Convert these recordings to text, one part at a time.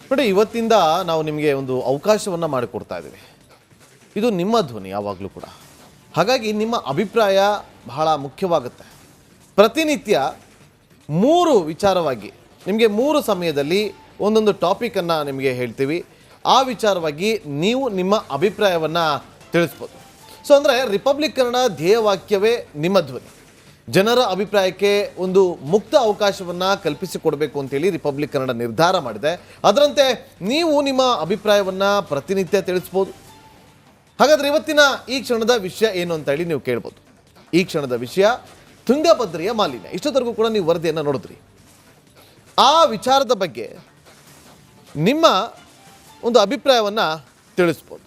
ನೋಡಿ, ಇವತ್ತಿಂದ ನಾವು ನಿಮಗೆ ಒಂದು ಅವಕಾಶವನ್ನು ಮಾಡಿಕೊಡ್ತಾ ಇದ್ದೀವಿ. ಇದು ನಿಮ್ಮ ಧ್ವನಿ ಯಾವಾಗಲೂ ಕೂಡ. ಹಾಗಾಗಿ ನಿಮ್ಮ ಅಭಿಪ್ರಾಯ ಬಹಳ ಮುಖ್ಯವಾಗುತ್ತೆ. ಪ್ರತಿನಿತ್ಯ 3 ವಿಚಾರವಾಗಿ ನಿಮಗೆ 3 ಸಮಯದಲ್ಲಿ ಒಂದೊಂದು ಟಾಪಿಕನ್ನು ನಿಮಗೆ ಹೇಳ್ತೀವಿ. ಆ ವಿಚಾರವಾಗಿ ನೀವು ನಿಮ್ಮ ಅಭಿಪ್ರಾಯವನ್ನು ತಿಳಿಸ್ಬೋದು. ಸೊ ಅಂದರೆ ರಿಪಬ್ಲಿಕ್ ಕನ್ನಡ ಧ್ಯೇಯವಾಕ್ಯವೇ ನಿಮ್ಮ ಧ್ವನಿ. ಜನರ ಅಭಿಪ್ರಾಯಕ್ಕೆ ಒಂದು ಮುಕ್ತ ಅವಕಾಶವನ್ನು ಕಲ್ಪಿಸಿಕೊಡಬೇಕು ಅಂತೇಳಿ ರಿಪಬ್ಲಿಕ್ ಕನ್ನಡ ನಿರ್ಧಾರ ಮಾಡಿದೆ. ಅದರಂತೆ ನೀವು ನಿಮ್ಮ ಅಭಿಪ್ರಾಯವನ್ನು ಪ್ರತಿನಿತ್ಯ ತಿಳಿಸ್ಬೋದು. ಹಾಗಾದರೆ ಇವತ್ತಿನ ಈ ಕ್ಷಣದ ವಿಷಯ ಏನು ಅಂತ ಹೇಳಿ ನೀವು ಕೇಳ್ಬೋದು. ಈ ಕ್ಷಣದ ವಿಷಯ ತುಂಗಭದ್ರೆಯ ಮಾಲಿನ್ಯ. ಇಷ್ಟೊತ್ತರೆಗೂ ಕೂಡ ನೀವು ವರದಿಯನ್ನು ನೋಡಿದ್ರಿ. ಆ ವಿಚಾರದ ಬಗ್ಗೆ ನಿಮ್ಮ ಒಂದು ಅಭಿಪ್ರಾಯವನ್ನು ತಿಳಿಸ್ಬೋದು.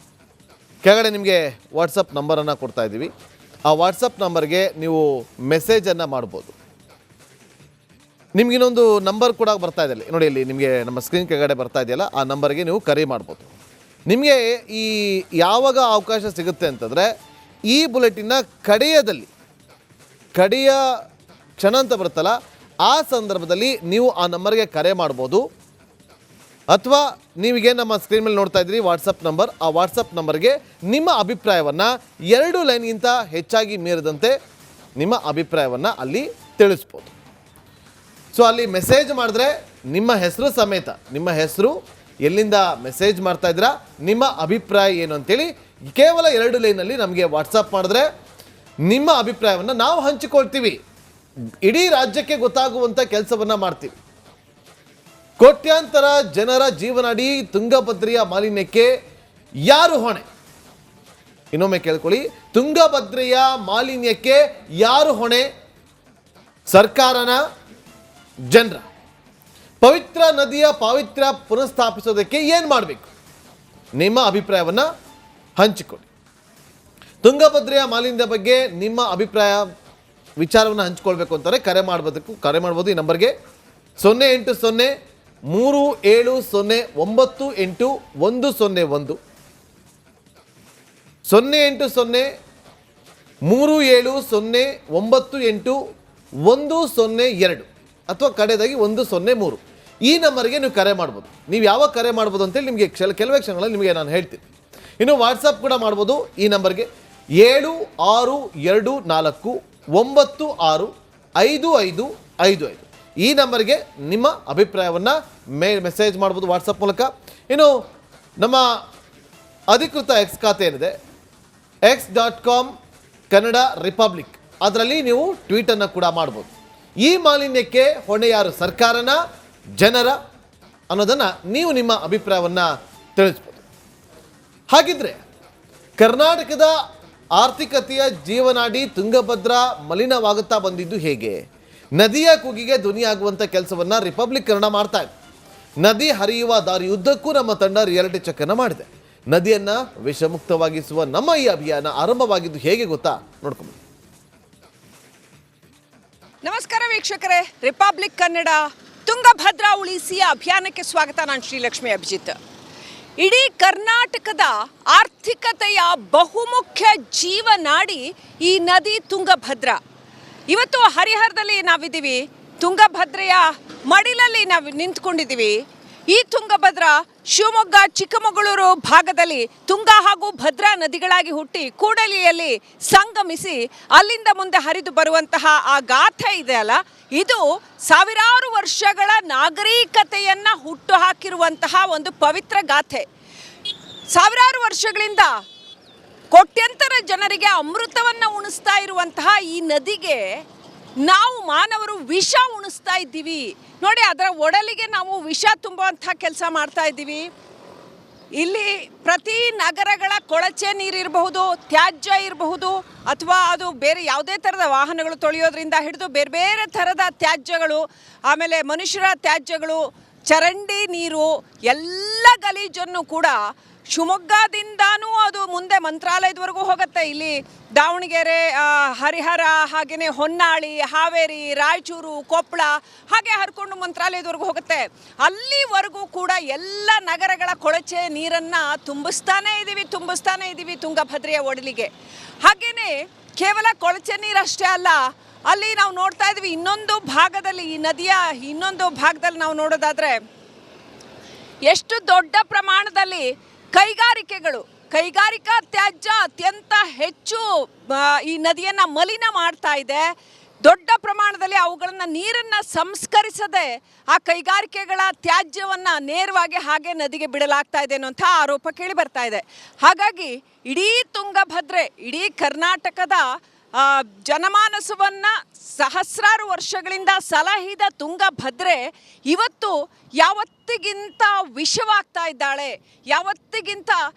ಕೆಳಗಡೆ ನಿಮಗೆ ವಾಟ್ಸಪ್ ನಂಬರನ್ನು ಕೊಡ್ತಾ ಇದ್ದೀವಿ. ಆ ವಾಟ್ಸಪ್ ನಂಬರ್ಗೆ ನೀವು ಮೆಸೇಜನ್ನು ಮಾಡ್ಬೋದು. ನಿಮಗಿನ್ನೊಂದು ನಂಬರ್ ಕೂಡ ಬರ್ತಾ ಇದೆ ನೋಡಿ, ಇಲ್ಲಿ ನಿಮಗೆ ನಮ್ಮ ಸ್ಕ್ರೀನ್ ಕೆಳಗಡೆ ಬರ್ತಾ ಇದೆಯಲ್ಲ, ಆ ನಂಬರ್ಗೆ ನೀವು ಕರೆ ಮಾಡ್ಬೋದು. ನಿಮಗೆ ಈ ಯಾವಾಗ ಅವಕಾಶ ಸಿಗುತ್ತೆ ಅಂತಂದರೆ ಈ ಬುಲೆಟಿನ್ನ ಕಡೆಯ ಕ್ಷಣ ಅಂತ ಬರುತ್ತಲ್ಲ, ಆ ಸಂದರ್ಭದಲ್ಲಿ ನೀವು ಆ ನಂಬರ್ಗೆ ಕರೆ ಮಾಡ್ಬೋದು. ಅಥವಾ ನೀವಿಗೆ ನಮ್ಮ ಸ್ಕ್ರೀನ್ ಮೇಲೆ ನೋಡ್ತಾ ಇದ್ದೀರಿ ವಾಟ್ಸಪ್ ನಂಬರ್, ಆ ವಾಟ್ಸಪ್ ನಂಬರ್ಗೆ ನಿಮ್ಮ ಅಭಿಪ್ರಾಯವನ್ನು 2 ಲೈನ್ಗಿಂತ ಹೆಚ್ಚಾಗಿ ಮೀರಿದಂತೆ ನಿಮ್ಮ ಅಭಿಪ್ರಾಯವನ್ನು ಅಲ್ಲಿ ತಿಳಿಸ್ಬೋದು. ಸೊ ಅಲ್ಲಿ ಮೆಸೇಜ್ ಮಾಡಿದ್ರೆ ನಿಮ್ಮ ಹೆಸರು ಸಮೇತ, ನಿಮ್ಮ ಹೆಸರು, ಎಲ್ಲಿಂದ ಮೆಸೇಜ್ ಮಾಡ್ತಾ ಇದ್ದೀರಾ, ನಿಮ್ಮ ಅಭಿಪ್ರಾಯ ಏನು ಅಂತೇಳಿ ಕೇವಲ 2 ಲೈನಲ್ಲಿ ನಮಗೆ ವಾಟ್ಸಪ್ ಮಾಡಿದ್ರೆ ನಿಮ್ಮ ಅಭಿಪ್ರಾಯವನ್ನು ನಾವು ಹಂಚಿಕೊಳ್ತೀವಿ. ಇಡೀ ರಾಜ್ಯಕ್ಕೆ ಗೊತ್ತಾಗುವಂಥ ಕೆಲಸವನ್ನು ಮಾಡ್ತೀವಿ. ಕೋಟ್ಯಾಂತರ ಜನರ ಜೀವನಾಡಿ ತುಂಗಭದ್ರೆಯ ಮಾಲಿನ್ಯಕ್ಕೆ ಯಾರು ಹೊಣೆ? ಇನ್ನೊಮ್ಮೆ ಕೇಳ್ಕೊಳ್ಳಿ, ತುಂಗಭದ್ರೆಯ ಮಾಲಿನ್ಯಕ್ಕೆ ಯಾರು ಹೊಣೆ? ಸರ್ಕಾರನ, ಜನರ? ಪವಿತ್ರ ನದಿಯ ಪಾವಿತ್ರ್ಯ ಪುನಃಸ್ಥಾಪಿಸೋದಕ್ಕೆ ಏನು ಮಾಡಬೇಕು? ನಿಮ್ಮ ಅಭಿಪ್ರಾಯವನ್ನು ಹಂಚಿಕೊಳ್ಳಿ. ತುಂಗಭದ್ರೆಯ ಮಾಲಿನ್ಯದ ಬಗ್ಗೆ ನಿಮ್ಮ ಅಭಿಪ್ರಾಯ ವಿಚಾರವನ್ನು ಹಂಚಿಕೊಳ್ಬೇಕು ಅಂತಾರೆ ಕರೆ ಮಾಡ್ಬೋದು. ಈ ನಂಬರ್ಗೆ 080 370 98 101 080 370 98 102 ಅಥವಾ ಕಡೆದಾಗಿ 103 ಈ ನಂಬರ್ಗೆ ನೀವು ಕರೆ ಮಾಡ್ಬೋದು. ನೀವು ಯಾವಾಗ ಕರೆ ಮಾಡ್ಬೋದು ಅಂತೇಳಿ ನಿಮಗೆ ಕೆಲವೇ ಕ್ಷಣಗಳಲ್ಲಿ ನಿಮಗೆ ನಾನು ಹೇಳ್ತೀನಿ. ಇನ್ನು ವಾಟ್ಸಪ್ ಕೂಡ ಮಾಡ್ಬೋದು. ಈ ನಂಬರ್ಗೆ 7624965555 ಈ ನಂಬರ್ಗೆ ನಿಮ್ಮ ಅಭಿಪ್ರಾಯವನ್ನು ಮೆಸೇಜ್ ಮಾಡ್ಬೋದು ವಾಟ್ಸಪ್ ಮೂಲಕ. ಇನ್ನು ನಮ್ಮ ಅಧಿಕೃತ ಎಕ್ಸ್ ಖಾತೆ ಏನಿದೆ x.com ಕನ್ನಡ ರಿಪಬ್ಲಿಕ್, ಅದರಲ್ಲಿ ನೀವು ಟ್ವೀಟನ್ನು ಕೂಡ ಮಾಡ್ಬೋದು. ಈ ಮಾಲಿನ್ಯಕ್ಕೆ ಹೊಣೆ ಯಾರು? ಸರ್ಕಾರನ, ಜನರ ಅನ್ನೋದನ್ನು ನೀವು ನಿಮ್ಮ ಅಭಿಪ್ರಾಯವನ್ನು ತಿಳಿಸ್ಬೋದು. ಹಾಗಿದ್ರೆ ಕರ್ನಾಟಕದ ಆರ್ಥಿಕತೆಯ ಜೀವನಾಡಿ ತುಂಗಭದ್ರಾ ಮಲಿನವಾಗುತ್ತಾ ಬಂದಿದ್ದು ಹೇಗೆ? ನದಿಯ ಕೂಗಿಗೆ ಧ್ವನಿಯಾಗುವಂಥ ಕೆಲಸವನ್ನು ರಿಪಬ್ಲಿಕ್ ಕನ್ನಡ ಮಾಡ್ತಾ ಇದೆ. ನದಿ ಹರಿಯುವ ದಾರಿಯುದ್ದಕ್ಕೂ ನಮ್ಮ ತಂಡ ರಿಯಾಲಿಟಿ ಚೆಕ್ಕನ್ನು ಮಾಡಿದೆ. ನದಿಯನ್ನು ವಿಷಮುಕ್ತವಾಗಿಸುವ ನಮ್ಮ ಈ ಅಭಿಯಾನ ಆರಂಭವಾಗಿದ್ದು ಹೇಗೆ ಗೊತ್ತಾ? ನೋಡ್ಕೊಂಡು. ನಮಸ್ಕಾರ ವೀಕ್ಷಕರೇ, ರಿಪಬ್ಲಿಕ್ ಕನ್ನಡ ತುಂಗಭದ್ರಾ ಉಳಿಸಿ ಅಭಿಯಾನಕ್ಕೆ ಸ್ವಾಗತ. ನಾನು ಶ್ರೀಲಕ್ಷ್ಮಿ ಅಭಿಜಿತ್. ಇಡೀ ಕರ್ನಾಟಕದ ಆರ್ಥಿಕತೆಯ ಬಹುಮುಖ್ಯ ಜೀವನಾಡಿ ಈ ನದಿ ತುಂಗಭದ್ರಾ. ಇವತ್ತು ಹರಿಹರದಲ್ಲಿ ನಾವಿದ್ದೀವಿ, ತುಂಗಭದ್ರೆಯ ಮಡಿಲಲ್ಲಿ ನಾವು ನಿಂತ್ಕೊಂಡಿದ್ದೀವಿ. ಈ ತುಂಗಭದ್ರಾ ಶಿವಮೊಗ್ಗ, ಚಿಕ್ಕಮಗಳೂರು ಭಾಗದಲ್ಲಿ ತುಂಗಾ ಹಾಗೂ ಭದ್ರಾ ನದಿಗಳಾಗಿ ಹುಟ್ಟಿ ಕೂಡಲಿಯಲ್ಲಿ ಸಂಗಮಿಸಿ ಅಲ್ಲಿಂದ ಮುಂದೆ ಹರಿದು ಬರುವಂತಹ ಆ ಗಾಥೆ ಇದೆಯಲ್ಲ, ಇದು ಸಾವಿರಾರು ವರ್ಷಗಳ ನಾಗರಿಕತೆಯನ್ನು ಹುಟ್ಟು ಹಾಕಿರುವಂತಹ ಒಂದು ಪವಿತ್ರ ಗಾಥೆ. ಸಾವಿರಾರು ವರ್ಷಗಳಿಂದ ಕೋಟ್ಯಂತರ ಜನರಿಗೆ ಅಮೃತವನ್ನು ಉಣಿಸ್ತಾ ಇರುವಂತಹ ಈ ನದಿಗೆ ನಾವು ಮಾನವರು ವಿಷ ಉಣಿಸ್ತಾ ಇದ್ದೀವಿ. ನೋಡಿ, ಅದರ ಒಡಲಿಗೆ ನಾವು ವಿಷ ತುಂಬುವಂಥ ಕೆಲಸ ಮಾಡ್ತಾ ಇದ್ದೀವಿ. ಇಲ್ಲಿ ಪ್ರತಿ ನಗರಗಳ ಕೊಳಚೆ ನೀರಿರಬಹುದು, ತ್ಯಾಜ್ಯ ಇರಬಹುದು, ಅಥವಾ ಅದು ಬೇರೆ ಯಾವುದೇ ಥರದ ವಾಹನಗಳು ತೊಳೆಯೋದ್ರಿಂದ ಹಿಡಿದು ಬೇರೆ ಬೇರೆ ಥರದ ತ್ಯಾಜ್ಯಗಳು, ಆಮೇಲೆ ಮನುಷ್ಯರ ತ್ಯಾಜ್ಯಗಳು, ಚರಂಡಿ ನೀರು, ಎಲ್ಲ ಗಲೀಜನ್ನು ಕೂಡ ಶಿವಮೊಗ್ಗದಿಂದನೂ ಅದು ಮುಂದೆ ಮಂತ್ರಾಲಯದವರೆಗೂ ಹೋಗುತ್ತೆ. ಇಲ್ಲಿ ದಾವಣಗೆರೆ, ಹರಿಹರ, ಹಾಗೆಯೇ ಹೊನ್ನಾಳಿ, ಹಾವೇರಿ, ರಾಯಚೂರು, ಕೊಪ್ಪಳ, ಹಾಗೆ ಹರ್ಕೊಂಡು ಮಂತ್ರಾಲಯದವರೆಗೂ ಹೋಗುತ್ತೆ. ಅಲ್ಲಿವರೆಗೂ ಕೂಡ ಎಲ್ಲ ನಗರಗಳ ಕೊಳಚೆ ನೀರನ್ನು ತುಂಬಿಸ್ತಾನೇ ಇದ್ದೀವಿ ತುಂಗಭದ್ರೆಯ ಒಡಲಿಗೆ. ಹಾಗೆಯೇ ಕೇವಲ ಕೊಳಚೆ ನೀರಷ್ಟೇ ಅಲ್ಲ, ಅಲ್ಲಿ ನಾವು ನೋಡ್ತಾ ಇದ್ವಿ ಇನ್ನೊಂದು ಭಾಗದಲ್ಲಿ, ಈ ನದಿಯ ಇನ್ನೊಂದು ಭಾಗದಲ್ಲಿ ನಾವು ನೋಡೋದಾದರೆ ಎಷ್ಟು ದೊಡ್ಡ ಪ್ರಮಾಣದಲ್ಲಿ ಕೈಗಾರಿಕಾ ತ್ಯಾಜ್ಯ ಅತ್ಯಂತ ಹೆಚ್ಚು ಈ ನದಿಯನ್ನು ಮಲಿನ ಮಾಡ್ತಾ ಇದೆ. ದೊಡ್ಡ ಪ್ರಮಾಣದಲ್ಲಿ ಅವುಗಳನ್ನು ನೀರನ್ನು ಸಂಸ್ಕರಿಸದೆ ಆ ಕೈಗಾರಿಕೆಗಳ ತ್ಯಾಜ್ಯವನ್ನು ನೇರವಾಗಿ ಹಾಗೆ ನದಿಗೆ ಬಿಡಲಾಗ್ತಾ ಇದೆ ಅನ್ನುವಂಥ ಆರೋಪ ಕೇಳಿ ಬರ್ತಾ ಇದೆ. ಹಾಗಾಗಿ ಇಡೀ ತುಂಗಭದ್ರೆ, ಇಡೀ ಕರ್ನಾಟಕದ ಜನಮಾನಸವನ್ನು ಸಹಸ್ರಾರು ವರ್ಷಗಳಿಂದ ಸಲಹಿದ ತುಂಗಭದ್ರೆ ಇವತ್ತು ಯಾವತ್ತಿಗಿಂತ ವಿಷವಾಗ್ತಾ ಇದ್ದಾಳೆ. ಯಾವತ್ತಿಗಿಂತ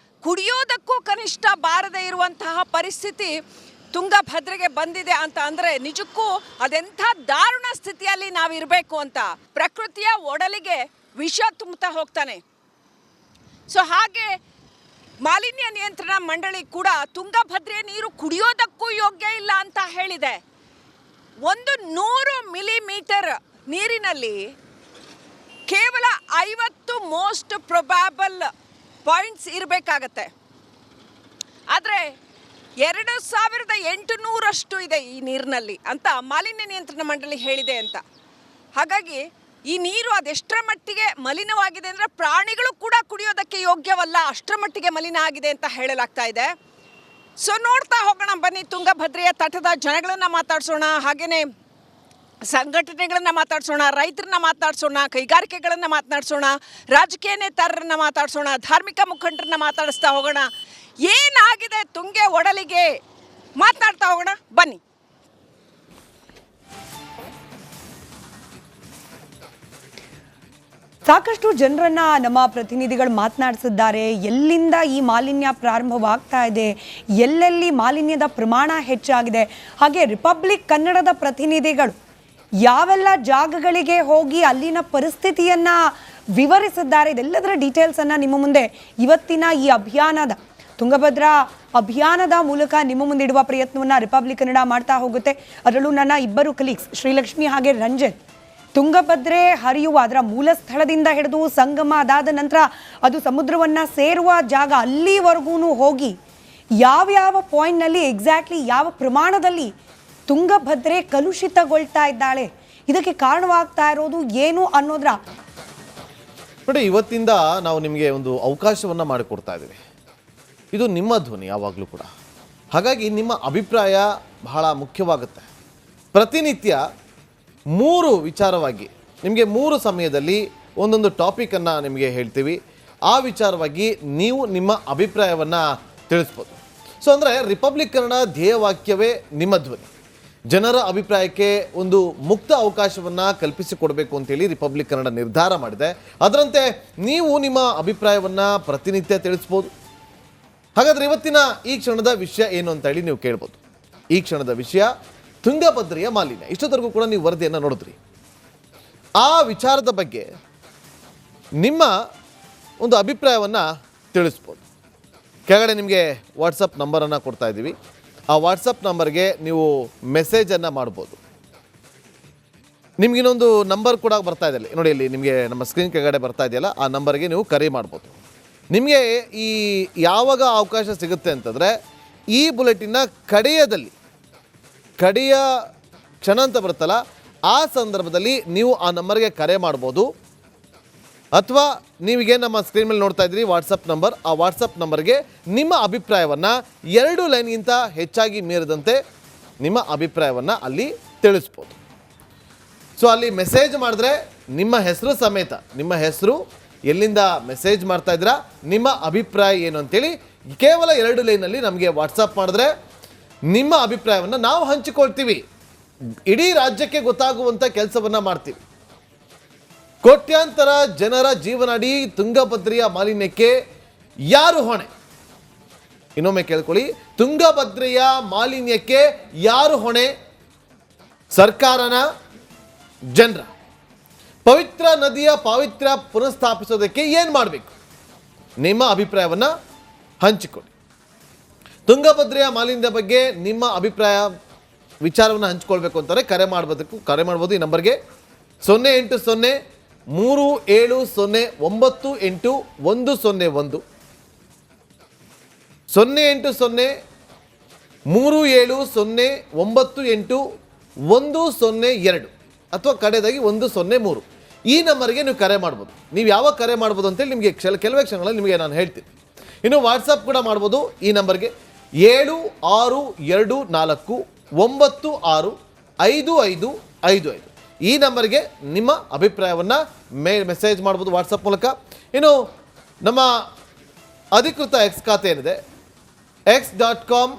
ಕುಡಿಯೋದಕ್ಕೂ ಕನಿಷ್ಠ ಬಾರದೇ ಇರುವಂತಹ ಪರಿಸ್ಥಿತಿ ತುಂಗಭದ್ರೆಗೆ ಬಂದಿದೆ ಅಂತ ಅಂದರೆ ನಿಜಕ್ಕೂ ಅದೆಂಥ ದಾರುಣ ಸ್ಥಿತಿಯಲ್ಲಿ ನಾವಿರಬೇಕು ಅಂತ. ಪ್ರಕೃತಿಯ ಒಡಲಿಗೆ ವಿಷ ತುಂಬುತ್ತಾ ಹೋಗ್ತಾನೆ. ಸೊ ಹಾಗೆ ಮಾಲಿನ್ಯ ನಿಯಂತ್ರಣ ಮಂಡಳಿ ಕೂಡ ತುಂಗಭದ್ರೆ ನೀರು ಕುಡಿಯೋದಕ್ಕೂ ಯೋಗ್ಯ ಇಲ್ಲ ಅಂತ ಹೇಳಿದೆ. 100 ಮಿಲಿಮೀಟರ್ ನೀರಿನಲ್ಲಿ ಕೇವಲ 50 ಮೋಸ್ಟ್ ಪ್ರೊಬ್ಯಾಬಲ್ ಪಾಯಿಂಟ್ಸ್ ಇರಬೇಕಾಗತ್ತೆ. ಆದರೆ 2800 ಇದೆ ಈ ನೀರಿನಲ್ಲಿ ಅಂತ ಮಾಲಿನ್ಯ ನಿಯಂತ್ರಣ ಮಂಡಳಿ ಹೇಳಿದೆ ಅಂತ. ಹಾಗಾಗಿ ಈ ನೀರು ಅದೆಷ್ಟರ ಮಟ್ಟಿಗೆ ಮಲಿನವಾಗಿದೆ ಅಂದರೆ ಪ್ರಾಣಿಗಳು ಕೂಡ ಕುಡಿಯೋದಕ್ಕೆ ಯೋಗ್ಯವಲ್ಲ, ಅಷ್ಟರ ಮಟ್ಟಿಗೆ ಮಲಿನ ಆಗಿದೆ ಅಂತ ಹೇಳಲಾಗ್ತಾ ಇದೆ. ಸೊ ನೋಡ್ತಾ ಹೋಗೋಣ ಬನ್ನಿ. ತುಂಗಭದ್ರೆಯ ತಟದ ಜನಗಳನ್ನು ಮಾತಾಡ್ಸೋಣ, ಹಾಗೆಯೇ ಸಂಘಟನೆಗಳನ್ನು ಮಾತಾಡ್ಸೋಣ, ರೈತರನ್ನ ಮಾತಾಡ್ಸೋಣ, ಕೈಗಾರಿಕೆಗಳನ್ನು ಮಾತನಾಡ್ಸೋಣ, ರಾಜಕೀಯ ನೇತಾರರನ್ನ ಮಾತಾಡ್ಸೋಣ, ಧಾರ್ಮಿಕ ಮುಖಂಡರನ್ನ ಮಾತಾಡಿಸ್ತಾ ಹೋಗೋಣ. ಏನಾಗಿದೆ ತುಂಗೆ ಒಡಲಿಗೆ ಮಾತನಾಡ್ತಾ ಹೋಗೋಣ ಬನ್ನಿ. ಸಾಕಷ್ಟು ಜನರನ್ನ ನಮ್ಮ ಪ್ರತಿನಿಧಿಗಳು ಮಾತನಾಡಿಸಿದ್ದಾರೆ. ಎಲ್ಲಿಂದ ಈ ಮಾಲಿನ್ಯ ಪ್ರಾರಂಭವಾಗ್ತಾ ಇದೆ, ಎಲ್ಲೆಲ್ಲಿ ಮಾಲಿನ್ಯದ ಪ್ರಮಾಣ ಹೆಚ್ಚಾಗಿದೆ, ಹಾಗೆ ರಿಪಬ್ಲಿಕ್ ಕನ್ನಡದ ಪ್ರತಿನಿಧಿಗಳು ಯಾವೆಲ್ಲ ಜಾಗಗಳಿಗೆ ಹೋಗಿ ಅಲ್ಲಿನ ಪರಿಸ್ಥಿತಿಯನ್ನ ವಿವರಿಸಿದ್ದಾರೆ, ಇದೆಲ್ಲದರ ಡೀಟೇಲ್ಸನ್ನು ನಿಮ್ಮ ಮುಂದೆ ಇವತ್ತಿನ ಈ ಅಭಿಯಾನದ ತುಂಗಭದ್ರಾ ಅಭಿಯಾನದ ಮೂಲಕ ನಿಮ್ಮ ಮುಂದೆ ಇಡುವ ಪ್ರಯತ್ನವನ್ನು ರಿಪಬ್ಲಿಕ್ ಕನ್ನಡ ಮಾಡ್ತಾ ಹೋಗುತ್ತೆ. ಅದರಲ್ಲೂ ನನ್ನ ಇಬ್ಬರು ಕಲೀಗ್ಸ್ ಶ್ರೀಲಕ್ಷ್ಮಿ ಹಾಗೆ ರಂಜನ್ ತುಂಗಭದ್ರೆ ಹರಿಯುವ ಅದರ ಮೂಲ ಸ್ಥಳದಿಂದ ಹಿಡಿದು ಸಂಗಮ ಅದಾದ ನಂತರ ಅದು ಸಮುದ್ರವನ್ನು ಸೇರುವ ಜಾಗ ಅಲ್ಲಿವರೆಗೂ ಹೋಗಿ ಯಾವ್ಯಾವ ಪಾಯಿಂಟ್ನಲ್ಲಿ ಎಕ್ಸಾಕ್ಟ್ಲಿ ಯಾವ ಪ್ರಮಾಣದಲ್ಲಿ ತುಂಗಭದ್ರೆ ಕಲುಷಿತಗೊಳ್ತಾ ಇದ್ದಾಳೆ, ಇದಕ್ಕೆ ಕಾರಣವಾಗ್ತಾ ಇರೋದು ಏನು ಅನ್ನೋದ್ರ ನೋಡಿ, ಇವತ್ತಿಂದ ನಾವು ನಿಮಗೆ ಒಂದು ಅವಕಾಶವನ್ನು ಮಾಡಿಕೊಡ್ತಾ ಇದ್ದೀವಿ. ಇದು ನಿಮ್ಮ ಧ್ವನಿ ಯಾವಾಗಲೂ ಕೂಡ. ಹಾಗಾಗಿ ನಿಮ್ಮ ಅಭಿಪ್ರಾಯ ಬಹಳ ಮುಖ್ಯವಾಗುತ್ತೆ. ಪ್ರತಿನಿತ್ಯ 3 ವಿಚಾರವಾಗಿ ನಿಮಗೆ 3 ಸಮಯದಲ್ಲಿ ಒಂದೊಂದು ಟಾಪಿಕನ್ನು ನಿಮಗೆ ಹೇಳ್ತೀವಿ. ಆ ವಿಚಾರವಾಗಿ ನೀವು ನಿಮ್ಮ ಅಭಿಪ್ರಾಯವನ್ನು ತಿಳಿಸ್ಬೋದು. ಸೊ ಅಂದರೆ ರಿಪಬ್ಲಿಕ್ ಕನ್ನಡ ಧ್ಯೇಯವಾಕ್ಯವೇ ನಿಮ್ಮ ಧ್ವನಿ. ಜನರ ಅಭಿಪ್ರಾಯಕ್ಕೆ ಒಂದು ಮುಕ್ತ ಅವಕಾಶವನ್ನು ಕಲ್ಪಿಸಿಕೊಡಬೇಕು ಅಂತೇಳಿ ರಿಪಬ್ಲಿಕ್ ಕನ್ನಡ ನಿರ್ಧಾರ ಮಾಡಿದೆ. ಅದರಂತೆ ನೀವು ನಿಮ್ಮ ಅಭಿಪ್ರಾಯವನ್ನು ಪ್ರತಿನಿತ್ಯ ತಿಳಿಸ್ಬೋದು. ಹಾಗಾದರೆ ಇವತ್ತಿನ ಈ ಕ್ಷಣದ ವಿಷಯ ಏನು ಅಂತ ಹೇಳಿ ನೀವು ಕೇಳ್ಬೋದು. ಈ ಕ್ಷಣದ ವಿಷಯ ತುಂಗಭದ್ರೆಯ ಮಾಲಿನ್ಯ. ಇಷ್ಟೊತ್ತರೆಗೂ ಕೂಡ ನೀವು ವರದಿಯನ್ನು ನೋಡಿದ್ರಿ. ಆ ವಿಚಾರದ ಬಗ್ಗೆ ನಿಮ್ಮ ಒಂದು ಅಭಿಪ್ರಾಯವನ್ನು ತಿಳಿಸ್ಬೋದು. ಕೆಳಗಡೆ ನಿಮಗೆ ವಾಟ್ಸಪ್ ನಂಬರನ್ನು ಕೊಡ್ತಾ ಇದ್ದೀವಿ. ಆ ವಾಟ್ಸಪ್ ನಂಬರ್ಗೆ ನೀವು ಮೆಸೇಜನ್ನು ಮಾಡ್ಬೋದು. ನಿಮಗಿನ್ನೊಂದು ನಂಬರ್ ಕೂಡ ಬರ್ತಾ ಇದೆ ನೋಡಿ, ಇಲ್ಲಿ ನಿಮಗೆ ನಮ್ಮ ಸ್ಕ್ರೀನ್ ಕೆಳಗಡೆ ಬರ್ತಾ ಇದೆಯಲ್ಲ, ಆ ನಂಬರ್ಗೆ ನೀವು ಕರೆ ಮಾಡ್ಬೋದು. ನಿಮಗೆ ಈ ಯಾವಾಗ ಅವಕಾಶ ಸಿಗುತ್ತೆ ಅಂತಂದರೆ ಈ ಬುಲೆಟಿನ್ನ ಕಡೆಯ ಕ್ಷಣ ಅಂತ ಬರುತ್ತಲ್ಲ, ಆ ಸಂದರ್ಭದಲ್ಲಿ ನೀವು ಆ ನಂಬರ್ಗೆ ಕರೆ ಮಾಡ್ಬೋದು. ಅಥವಾ ನೀವಿಗೆ ನಮ್ಮ ಸ್ಕ್ರೀನ್ ಮೇಲೆ ನೋಡ್ತಾ ಇದ್ದೀರಿ ವಾಟ್ಸಪ್ ನಂಬರ್, ಆ ವಾಟ್ಸಪ್ ನಂಬರ್ಗೆ ನಿಮ್ಮ ಅಭಿಪ್ರಾಯವನ್ನು 2 ಲೈನ್ಗಿಂತ ಹೆಚ್ಚಾಗಿ ಮೀರಿದಂತೆ ನಿಮ್ಮ ಅಭಿಪ್ರಾಯವನ್ನು ಅಲ್ಲಿ ತಿಳಿಸ್ಬೋದು. ಸೊ ಅಲ್ಲಿ ಮೆಸೇಜ್ ಮಾಡಿದ್ರೆ ನಿಮ್ಮ ಹೆಸರು ಸಮೇತ, ನಿಮ್ಮ ಹೆಸರು, ಎಲ್ಲಿಂದ ಮೆಸೇಜ್ ಮಾಡ್ತಾ ಇದ್ದೀರಾ, ನಿಮ್ಮ ಅಭಿಪ್ರಾಯ ಏನು ಅಂತೇಳಿ ಕೇವಲ 2 ಲೈನಲ್ಲಿ ನಮಗೆ ವಾಟ್ಸಪ್ ಮಾಡಿದ್ರೆ ನಿಮ್ಮ ಅಭಿಪ್ರಾಯವನ್ನು ನಾವು ಹಂಚಿಕೊಳ್ತೀವಿ. ಇಡೀ ರಾಜ್ಯಕ್ಕೆ ಗೊತ್ತಾಗುವಂಥ ಕೆಲಸವನ್ನು ಮಾಡ್ತೀವಿ. ಕೋಟ್ಯಾಂತರ ಜನರ ಜೀವನಾಡಿ ತುಂಗಭದ್ರೆಯ ಮಾಲಿನ್ಯಕ್ಕೆ ಯಾರು ಹೊಣೆ? ಇನ್ನೊಮ್ಮೆ ಕೇಳ್ಕೊಳ್ಳಿ, ತುಂಗಭದ್ರೆಯ ಮಾಲಿನ್ಯಕ್ಕೆ ಯಾರು ಹೊಣೆ? ಸರ್ಕಾರನ, ಜನರ? ಪವಿತ್ರ ನದಿಯ ಪಾವಿತ್ರ್ಯ ಪುನಃಸ್ಥಾಪಿಸೋದಕ್ಕೆ ಏನು ಮಾಡಬೇಕು? ನಿಮ್ಮ ಅಭಿಪ್ರಾಯವನ್ನು ಹಂಚಿಕೊಳ್ಳಿ. ತುಂಗಭದ್ರೆಯ ಮಾಲಿನ್ಯದ ಬಗ್ಗೆ ನಿಮ್ಮ ಅಭಿಪ್ರಾಯ ವಿಚಾರವನ್ನು ಹಂಚಿಕೊಳ್ಬೇಕು ಅಂತಾರೆ ಕರೆ ಮಾಡ್ಬೋದು. ಈ ನಂಬರ್ಗೆ 08037098101 08037098102 ಅಥವಾ ಕಡೆದಾಗಿ 103. ಈ ನಂಬರ್ಗೆ ನೀವು ಕರೆ ಮಾಡ್ಬೋದು. ನೀವು ಯಾವಾಗ ಕರೆ ಮಾಡ್ಬೋದು ಅಂತೇಳಿ ನಿಮಗೆ ಕೆಲವೇ ಕ್ಷಣಗಳಲ್ಲಿ ನಿಮಗೆ ನಾನು ಹೇಳ್ತೀನಿ. ಇನ್ನು ವಾಟ್ಸಪ್ ಕೂಡ ಮಾಡ್ಬೋದು ಈ ನಂಬರ್ಗೆ 7624965555. ಈ ನಂಬರ್ಗೆ ನಿಮ್ಮ ಅಭಿಪ್ರಾಯವನ್ನು ಮೆಸೇಜ್ ಮಾಡ್ಬೋದು ವಾಟ್ಸಪ್ ಮೂಲಕ. ಇನ್ನು ನಮ್ಮ ಅಧಿಕೃತ ಎಕ್ಸ್ ಖಾತೆ ಏನಿದೆ x.com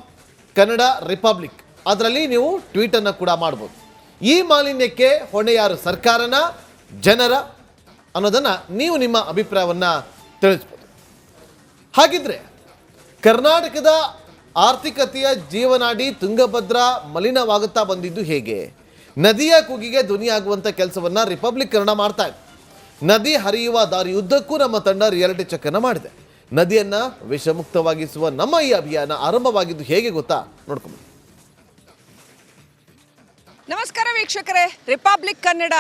ಕನ್ನಡ ರಿಪಬ್ಲಿಕ್, ಅದರಲ್ಲಿ ನೀವು ಟ್ವೀಟನ್ನು ಕೂಡ ಮಾಡ್ಬೋದು. ಈ ಮಾಲಿನ್ಯಕ್ಕೆ ಹೊಣೆ ಯಾರು, ಸರ್ಕಾರನ ಜನರ ಅನ್ನೋದನ್ನು ನೀವು ನಿಮ್ಮ ಅಭಿಪ್ರಾಯವನ್ನು ತಿಳಿಸ್ಬೋದು. ಹಾಗಿದ್ರೆ ಕರ್ನಾಟಕದ ಆರ್ಥಿಕತೆಯ ಜೀವನಾಡಿ ತುಂಗಭದ್ರಾ ಮಲಿನವಾಗುತ್ತಾ ಬಂದಿದ್ದು ಹೇಗೆ? ನದಿಯ ಕೂಗಿಗೆ ಧ್ವನಿಯಾಗುವಂಥ ಕೆಲಸವನ್ನು ರಿಪಬ್ಲಿಕ್ ಕನ್ನಡ ಮಾಡ್ತಾ ಇದೆ. ನದಿ ಹರಿಯುವ ದಾರಿಯುದ್ದಕ್ಕೂ ನಮ್ಮ ತಂಡ ರಿಯಾಲಿಟಿ ಚೆಕ್ಕನ್ನು ಮಾಡಿದೆ. ನದಿಯನ್ನು ವಿಷಮುಕ್ತವಾಗಿಸುವ ನಮ್ಮ ಈ ಅಭಿಯಾನ ಆರಂಭವಾಗಿದ್ದು ಹೇಗೆ ಗೊತ್ತಾ? ನೋಡ್ಕೊಂಡು ನಮಸ್ಕಾರ ವೀಕ್ಷಕರೇ, ರಿಪಬ್ಲಿಕ್ ಕನ್ನಡ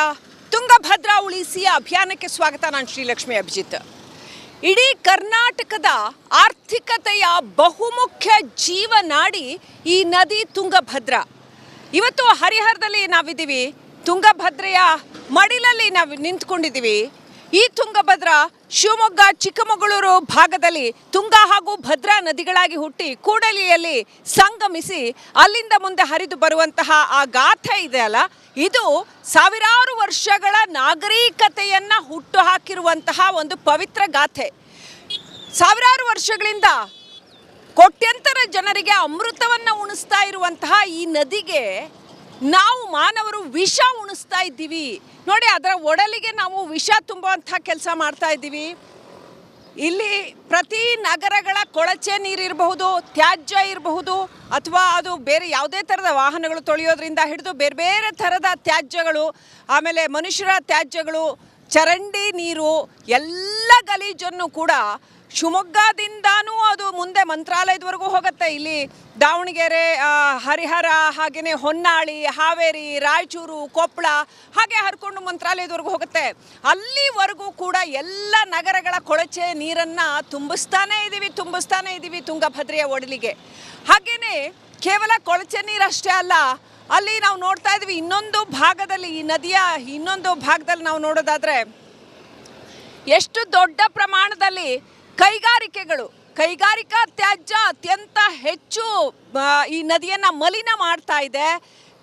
ತುಂಗಭದ್ರಾ ಉಳಿಸಿ ಅಭಿಯಾನಕ್ಕೆ ಸ್ವಾಗತ. ನಾನು ಶ್ರೀಲಕ್ಷ್ಮಿ ಅಭಿಜಿತ್. ಇಡೀ ಕರ್ನಾಟಕದ ಆರ್ಥಿಕತೆಯ ಬಹುಮುಖ್ಯ ಜೀವನಾಡಿ ಈ ನದಿ ತುಂಗಭದ್ರಾ. ಇವತ್ತು ಹರಿಹರದಲ್ಲಿ ನಾವಿದ್ದೀವಿ, ತುಂಗಭದ್ರೆಯ ಮಡಿಲಲ್ಲಿ ನಾವು ನಿಂತ್ಕೊಂಡಿದ್ದೀವಿ. ಈ ತುಂಗಭದ್ರಾ ಶಿವಮೊಗ್ಗ ಚಿಕ್ಕಮಗಳೂರು ಭಾಗದಲ್ಲಿ ತುಂಗಾ ಹಾಗೂ ಭದ್ರಾ ನದಿಗಳಾಗಿ ಹುಟ್ಟಿ ಕೂಡಲಿಯಲ್ಲಿ ಸಂಗಮಿಸಿ ಅಲ್ಲಿಂದ ಮುಂದೆ ಹರಿದು ಬರುವಂತಹ ಆ ಗಾಥೆ ಇದೆಯಲ್ಲ, ಇದು ಸಾವಿರಾರು ವರ್ಷಗಳ ನಾಗರಿಕತೆಯನ್ನು ಹುಟ್ಟು ಹಾಕಿರುವಂತಹ ಒಂದು ಪವಿತ್ರ ಗಾಥೆ. ಸಾವಿರಾರು ವರ್ಷಗಳಿಂದ ಕೋಟ್ಯಂತರ ಜನರಿಗೆ ಅಮೃತವನ್ನು ಉಣಿಸ್ತಾ ಇರುವಂತಹ ಈ ನದಿಗೆ ನಾವು ಮಾನವರು ವಿಷ ಉಣಿಸ್ತಾ ಇದ್ದೀವಿ. ನೋಡಿ, ಅದರ ಒಡಲಿಗೆ ನಾವು ವಿಷ ತುಂಬುವಂಥ ಕೆಲಸ ಮಾಡ್ತಾ ಇದ್ದೀವಿ. ಇಲ್ಲಿ ಪ್ರತಿ ನಗರಗಳ ಕೊಳಚೆ ನೀರಿರಬಹುದು, ತ್ಯಾಜ್ಯ ಇರಬಹುದು, ಅಥವಾ ಅದು ಬೇರೆ ಯಾವುದೇ ಥರದ ವಾಹನಗಳು ತೊಳೆಯೋದ್ರಿಂದ ಹಿಡಿದು ಬೇರೆ ಬೇರೆ ಥರದ ತ್ಯಾಜ್ಯಗಳು, ಆಮೇಲೆ ಮನುಷ್ಯರ ತ್ಯಾಜ್ಯಗಳು, ಚರಂಡಿ ನೀರು, ಎಲ್ಲ ಗಲೀಜನ್ನು ಕೂಡ ಶಿವಮೊಗ್ಗದಿಂದಾನೂ ಅದು ಮುಂದೆ ಮಂತ್ರಾಲಯದವರೆಗೂ ಹೋಗುತ್ತೆ. ಇಲ್ಲಿ ದಾವಣಗೆರೆ, ಹರಿಹರ, ಹಾಗೆಯೇ ಹೊನ್ನಾಳಿ, ಹಾವೇರಿ, ರಾಯಚೂರು, ಕೊಪ್ಪಳ, ಹಾಗೆ ಹರ್ಕೊಂಡು ಮಂತ್ರಾಲಯದವರೆಗೂ ಹೋಗುತ್ತೆ. ಅಲ್ಲಿವರೆಗೂ ಕೂಡ ಎಲ್ಲ ನಗರಗಳ ಕೊಳಚೆ ನೀರನ್ನು ತುಂಬಿಸ್ತಾನೇ ಇದ್ದೀವಿ ತುಂಗಭದ್ರೆಯ ಒಡಲಿಗೆ. ಹಾಗೆಯೇ ಕೇವಲ ಕೊಳಚೆ ನೀರಷ್ಟೇ ಅಲ್ಲ, ಅಲ್ಲಿ ನಾವು ನೋಡ್ತಾ ಇದ್ದೀವಿ ಇನ್ನೊಂದು ಭಾಗದಲ್ಲಿ, ಈ ನದಿಯ ಇನ್ನೊಂದು ಭಾಗದಲ್ಲಿ ನಾವು ನೋಡೋದಾದರೆ ಎಷ್ಟು ದೊಡ್ಡ ಪ್ರಮಾಣದಲ್ಲಿ ಕೈಗಾರಿಕಾ ತ್ಯಾಜ್ಯ ಅತ್ಯಂತ ಹೆಚ್ಚು ಈ ನದಿಯನ್ನು ಮಲಿನ ಮಾಡ್ತಾ ಇದೆ.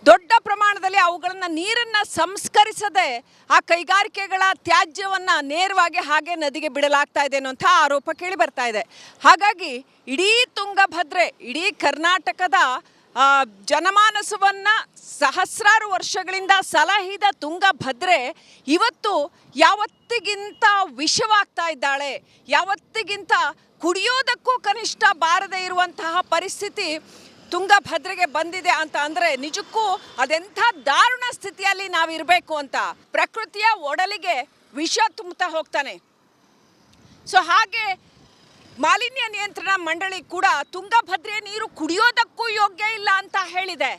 ದೊಡ್ಡ ಪ್ರಮಾಣದಲ್ಲಿ ಅವುಗಳನ್ನು ನೀರನ್ನು ಸಂಸ್ಕರಿಸದೆ ಆ ಕೈಗಾರಿಕೆಗಳ ತ್ಯಾಜ್ಯವನ್ನು ನೇರವಾಗಿ ಹಾಗೆ ನದಿಗೆ ಬಿಡಲಾಗ್ತಾ ಇದೆ ಅನ್ನುವಂಥ ಆರೋಪ ಕೇಳಿ ಬರ್ತಾ ಇದೆ. ಹಾಗಾಗಿ ಇಡೀ ತುಂಗಭದ್ರೆ, ಇಡೀ ಕರ್ನಾಟಕದ ಜನಮಾನಸವನ್ನು ಸಹಸ್ರಾರು ವರ್ಷಗಳಿಂದ ಸಲಹಿದ ತುಂಗಭದ್ರೆ ಇವತ್ತು ಯಾವತ್ತಿಗಿಂತ ವಿಷವಾಗ್ತಾ ಇದ್ದಾಳೆ. ಯಾವತ್ತಿಗಿಂತ ಕುಡಿಯೋದಕ್ಕೂ ಕನಿಷ್ಠ ಬಾರದೇ ಇರುವಂತಹ ಪರಿಸ್ಥಿತಿ ತುಂಗಭದ್ರೆಗೆ ಬಂದಿದೆ ಅಂತ ಅಂದರೆ ನಿಜಕ್ಕೂ ಅದೆಂಥ ದಾರುಣ ಸ್ಥಿತಿಯಲ್ಲಿ ನಾವಿರಬೇಕು ಅಂತ. ಪ್ರಕೃತಿಯ ಒಡಲಿಗೆ ವಿಷ ತುಂಬುತ್ತಾ ಹೋಗ್ತಾನೆ. ಸೊ ಹಾಗೆ ಮಾಲಿನ್ಯ ನಿಯಂತ್ರಣ ಮಂಡಳಿ ಕೂಡ ತುಂಗಭದ್ರೆ ನೀರು ಕುಡಿಯೋದಕ್ಕೂ ಯೋಗ್ಯ ಇಲ್ಲ ಅಂತ ಹೇಳಿದೆ.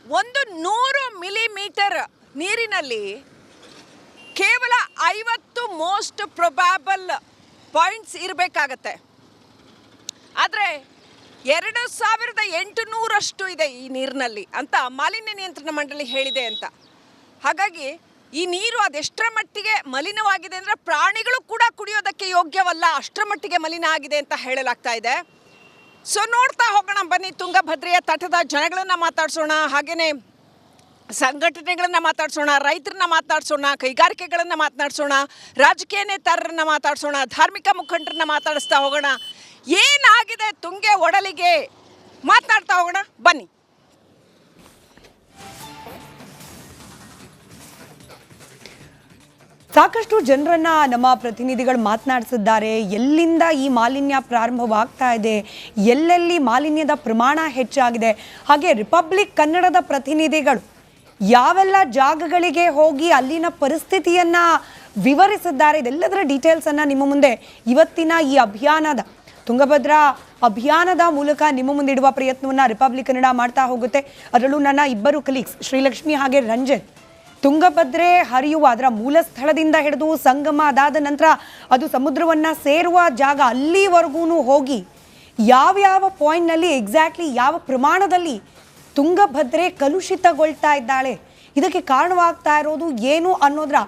100 ಮಿಲಿಮೀಟರ್ ನೀರಿನಲ್ಲಿ ಕೇವಲ 50 ಮೋಸ್ಟ್ ಪ್ರೊಬ್ಯಾಬಲ್ ಪಾಯಿಂಟ್ಸ್ ಇರಬೇಕಾಗತ್ತೆ. ಆದರೆ 2800 ಇದೆ ಈ ನೀರಿನಲ್ಲಿ ಅಂತ ಮಾಲಿನ್ಯ ನಿಯಂತ್ರಣ ಮಂಡಳಿ ಹೇಳಿದೆ ಅಂತ. ಹಾಗಾಗಿ ಈ ನೀರು ಅದೆಷ್ಟರ ಮಟ್ಟಿಗೆ ಮಲಿನವಾಗಿದೆ ಅಂದರೆ ಪ್ರಾಣಿಗಳು ಕೂಡ ಕುಡಿಯೋದಕ್ಕೆ ಯೋಗ್ಯವಲ್ಲ, ಅಷ್ಟರ ಮಟ್ಟಿಗೆ ಮಲಿನ ಆಗಿದೆ ಅಂತ ಹೇಳಲಾಗ್ತಾ ಇದೆ. ಸೊ ನೋಡ್ತಾ ಹೋಗೋಣ ಬನ್ನಿ, ತುಂಗಭದ್ರೆಯ ತಟದ ಜನಗಳನ್ನು ಮಾತಾಡ್ಸೋಣ, ಹಾಗೆಯೇ ಸಂಘಟನೆಗಳನ್ನು ಮಾತಾಡ್ಸೋಣ, ರೈತರನ್ನ ಮಾತಾಡ್ಸೋಣ, ಕೈಗಾರಿಕೆಗಳನ್ನು ಮಾತನಾಡ್ಸೋಣ, ರಾಜಕೀಯ ನೇತಾರರನ್ನ ಮಾತಾಡ್ಸೋಣ, ಧಾರ್ಮಿಕ ಮುಖಂಡರನ್ನ ಮಾತಾಡಿಸ್ತಾ ಹೋಗೋಣ. ಏನಾಗಿದೆ ತುಂಗೆ ಒಡಲಿಗೆ ಮಾತನಾಡ್ತಾ ಹೋಗೋಣ ಬನ್ನಿ. ಸಾಕಷ್ಟು ಜನರನ್ನ ನಮ್ಮ ಪ್ರತಿನಿಧಿಗಳು ಮಾತನಾಡಿಸಿದ್ದಾರೆ. ಎಲ್ಲಿಂದ ಈ ಮಾಲಿನ್ಯ ಪ್ರಾರಂಭವಾಗ್ತಾ ಇದೆ, ಎಲ್ಲೆಲ್ಲಿ ಮಾಲಿನ್ಯದ ಪ್ರಮಾಣ ಹೆಚ್ಚಾಗಿದೆ, ಹಾಗೆ ರಿಪಬ್ಲಿಕ್ ಕನ್ನಡದ ಪ್ರತಿನಿಧಿಗಳು ಯಾವೆಲ್ಲ ಜಾಗಗಳಿಗೆ ಹೋಗಿ ಅಲ್ಲಿನ ಪರಿಸ್ಥಿತಿಯನ್ನ ವಿವರಿಸಿದ್ದಾರೆ, ಇದೆಲ್ಲದರ ಡೀಟೇಲ್ಸನ್ನು ನಿಮ್ಮ ಮುಂದೆ ಇವತ್ತಿನ ಈ ಅಭಿಯಾನದ ತುಂಗಭದ್ರಾ ಅಭಿಯಾನದ ಮೂಲಕ ನಿಮ್ಮ ಮುಂದೆ ಇಡುವ ಪ್ರಯತ್ನವನ್ನು ರಿಪಬ್ಲಿಕ್ ಕನ್ನಡ ಮಾಡ್ತಾ ಹೋಗುತ್ತೆ. ಅದರಲ್ಲೂ ನನ್ನ ಇಬ್ಬರು ಕಲೀಗ್ಸ್ ಶ್ರೀಲಕ್ಷ್ಮಿ ಹಾಗೆ ರಂಜನ್ ತುಂಗಭದ್ರೆ ಹರಿಯುವ ಅದರ ಮೂಲ ಸ್ಥಳದಿಂದ ಹಿಡಿದು ಸಂಗಮ ಅದಾದ ನಂತರ ಅದು ಸಮುದ್ರವನ್ನು ಸೇರುವ ಜಾಗ ಅಲ್ಲಿವರೆಗೂ ಹೋಗಿ ಯಾವ್ಯಾವ ಪಾಯಿಂಟ್ನಲ್ಲಿ ಎಕ್ಸಾಕ್ಟ್ಲಿ ಯಾವ ಪ್ರಮಾಣದಲ್ಲಿ ತುಂಗಭದ್ರೆ ಕಲುಷಿತಗೊಳ್ತಾ ಇದ್ದಾಳೆ, ಇದಕ್ಕೆ ಕಾರಣವಾಗ್ತಾ ಇರೋದು ಏನು ಅನ್ನೋದರ